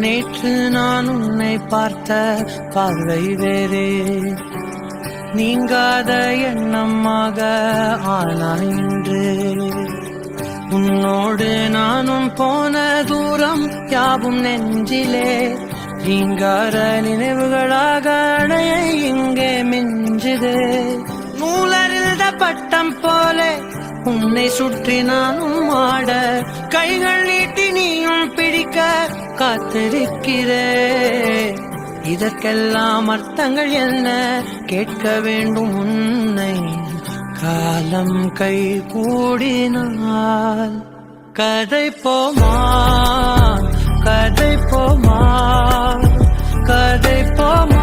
நேற்று நான் உன்னை பார்த்த பார்வை வேறே, நீங்காத எண்ணமாக ஆனாய் இன்று. உன்னோடு நானும் போன தூரம் யாவும் நெஞ்சிலே நீங்கார நினைவுகளாக அணைய இங்கே மிஞ்சுதே. நூலறிந்த பட்டம் போல உன்னை சுற்றி நானும் ஆட, கைகள் நீட்டி நீயும் பிடிக்க காத்திருக்கிறே. இதற்கெல்லாம் அர்த்தங்கள் என்ன கேட்க வேண்டும் உன்னை, காலம் கை கூடினால். கதை போமா கதை போமா கதை போமா